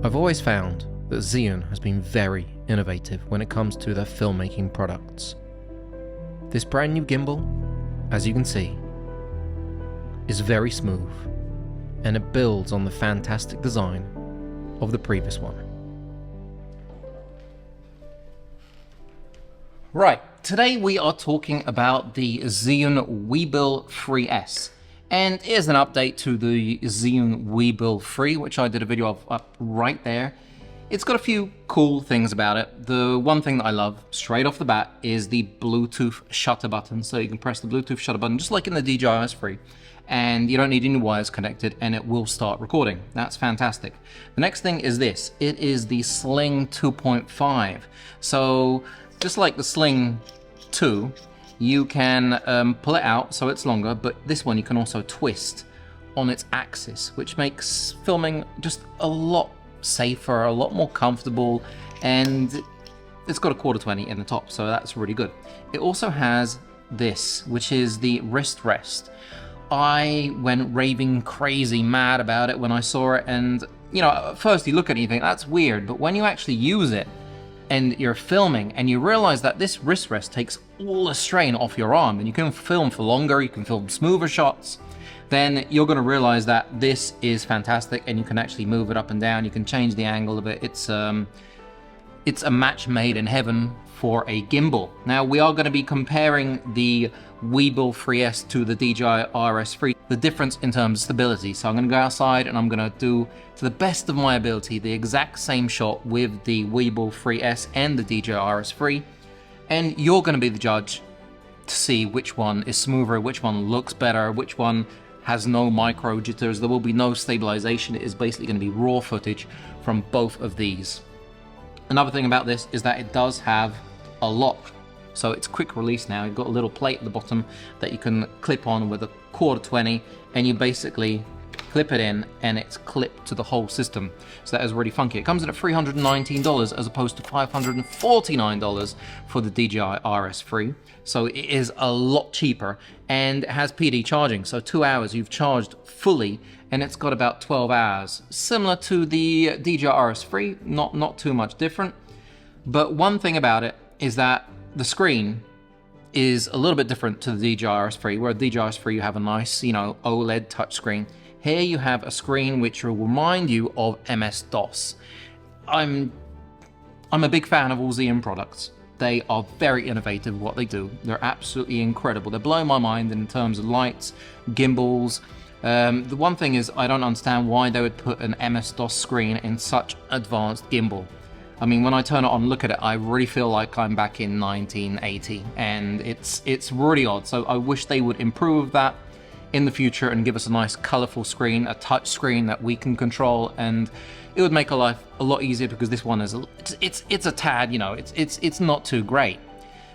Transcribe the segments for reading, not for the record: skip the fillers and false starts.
I've always found that Zhiyun has been very innovative when it comes to their filmmaking products. This brand new gimbal, as you can see, is very smooth, and it builds on the fantastic design of the previous one. Right, today we are talking about the Zhiyun Weebill 3S. And here's an update to the Zhiyun Weebill 3, which I did a video of up right there. It's got a few cool things about it. The one thing that I love straight off the bat is the Bluetooth shutter button. So you can press the Bluetooth shutter button just like in the DJI RS3, and you don't need any wires connected and it will start recording. That's fantastic. The next thing is this. It is the Sling 2.5. So just like the Sling 2, you can pull it out so it's longer, but this one you can also twist on its axis, which makes filming just a lot safer, a lot more comfortable, and it's got a 1/4-20 in the top, so that's really good. It also has this, which is the wrist rest. I went raving crazy mad about it when I saw it, and you know, at first you look at it and you think that's weird, but when you actually use it and you're filming and you realize that this wrist rest takes all the strain off your arm and you can film for longer, you can film smoother shots, then you're going to realize that this is fantastic and you can actually move it up and down. You can change the angle of it. It's a match made in heaven for a gimbal. Now we are going to be comparing the Weebill 3S to the DJI RS3, the difference in terms of stability. So I'm going to go outside and I'm going to do, to the best of my ability, the exact same shot with the Weebill 3S and the DJI RS3, and you're going to be the judge to see which one is smoother, which one looks better, which one has no micro jitters. There will be no stabilization. It is basically going to be raw footage from both of these. Another thing about this is that it does have a lock. So it's quick release now. You've got a little plate at the bottom that you can clip on with a 1/4-20, and you basically clip it in and it's clipped to the whole system. So that is really funky. It comes in at $319 as opposed to $549 for the DJI RS3. So it is a lot cheaper, and it has PD charging. So 2 hours you've charged fully, and it's got about 12 hours. Similar to the DJI RS3, not too much different. But one thing about it is that the screen is a little bit different to the DJI RS3, where DJI RS3 you have a nice, OLED touchscreen. Here you have a screen which will remind you of MS-DOS. I'm a big fan of all Zhiyun products. They are very innovative what they do. They're absolutely incredible. They're blowing my mind in terms of lights, gimbals. The one thing is I don't understand why they would put an MS-DOS screen in such advanced gimbal. I mean, when I turn it on and look at it, I really feel like I'm back in 1980, and it's really odd. So I wish they would improve that in the future and give us a nice colorful screen, a touch screen that we can control, and it would make our life a lot easier, because this one is it's a tad, it's not too great.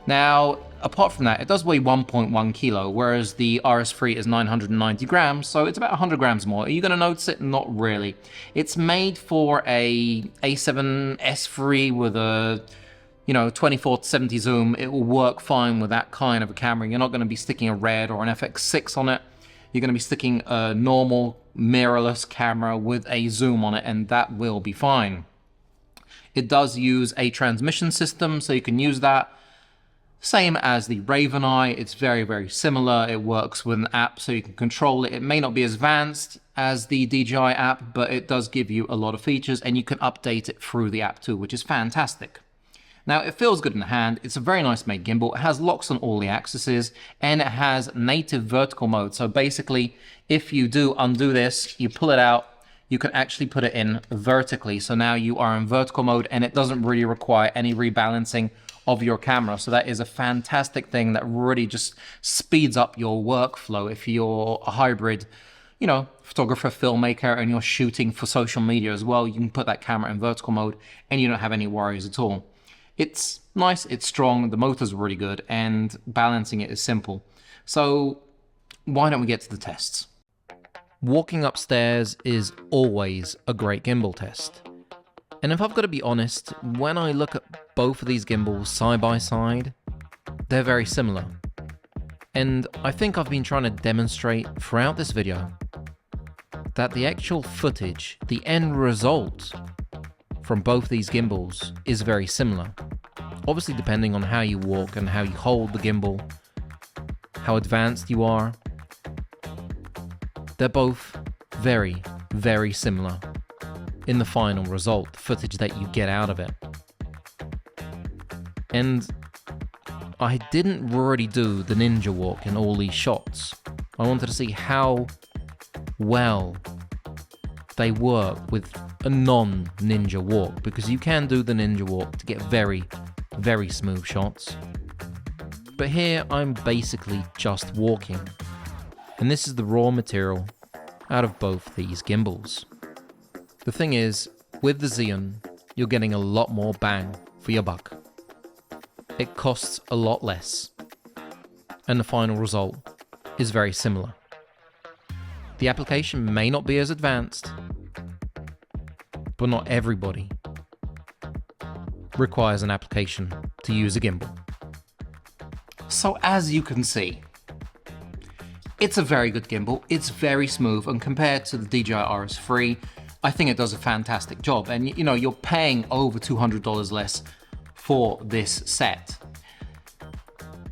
Now, apart from that, it does weigh 1.1 kilo, whereas the RS3 is 990 grams, so it's about 100 grams more. Are you going to notice it? Not really. It's made for a A7S3 with a 24-70 zoom. It will work fine with that kind of a camera. You're not going to be sticking a Red or an FX6 on it. You're going to be sticking a normal mirrorless camera with a zoom on it, and that will be fine. It does use a transmission system, so you can use that. Same as the Raven Eye, it's very, very similar. It works with an app, so you can control it. It may not be as advanced as the DJI app, but it does give you a lot of features, and you can update it through the app too, which is fantastic. Now, it feels good in the hand. It's a very nice made gimbal. It has locks on all the axes, and it has native vertical mode. So basically, if you do undo this, you pull it out, you can actually put it in vertically. So now you are in vertical mode, and it doesn't really require any rebalancing of your camera. So that is a fantastic thing that really just speeds up your workflow. If you're a hybrid, photographer, filmmaker, and you're shooting for social media as well, you can put that camera in vertical mode and you don't have any worries at all. It's nice, it's strong, the motor's really good, and balancing it is simple. So why don't we get to the tests? Walking upstairs is always a great gimbal test. And if I've got to be honest, when I look at both of these gimbals side by side, they're very similar. And I think I've been trying to demonstrate throughout this video that the actual footage, the end result, from both these gimbals is very similar. Obviously, depending on how you walk and how you hold the gimbal, how advanced you are, they're both very, very similar in the final result, the footage that you get out of it. And I didn't really do the ninja walk in all these shots. I wanted to see how well they work with a non-ninja walk, because you can do the ninja walk to get very, very smooth shots. But here I'm basically just walking, and this is the raw material out of both these gimbals. The thing is, with the Zhiyun, you're getting a lot more bang for your buck. It costs a lot less, and the final result is very similar. The application may not be as advanced, but not everybody requires an application to use a gimbal. So as you can see, it's a very good gimbal, it's very smooth, and compared to the DJI RS3, I think it does a fantastic job. And you know, you're paying over $200 less for this set.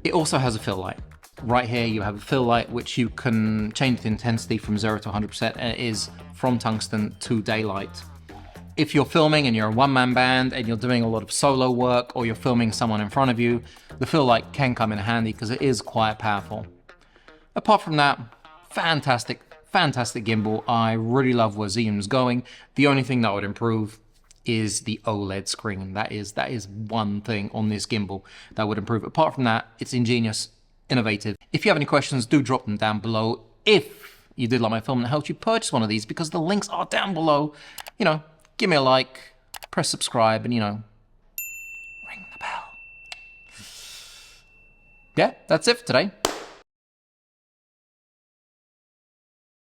It also has a fill light. Right here you have a fill light which you can change the intensity from 0 to 100%, and it is from tungsten to daylight. If you're filming and you're a one-man band and you're doing a lot of solo work, or you're filming someone in front of you, the fill light can come in handy because it is quite powerful. Apart from that, fantastic gimbal. I really love where Zhiyun's going. The only thing that would improve is the OLED screen. That is one thing on this gimbal that would improve. Apart from that, it's ingenious, innovative. If you have any questions, do drop them down below. If you did like my film and it helped you purchase one of these, because the links are down below, you know, give me a like, press subscribe, and you know, ring the bell. Yeah, that's it for today.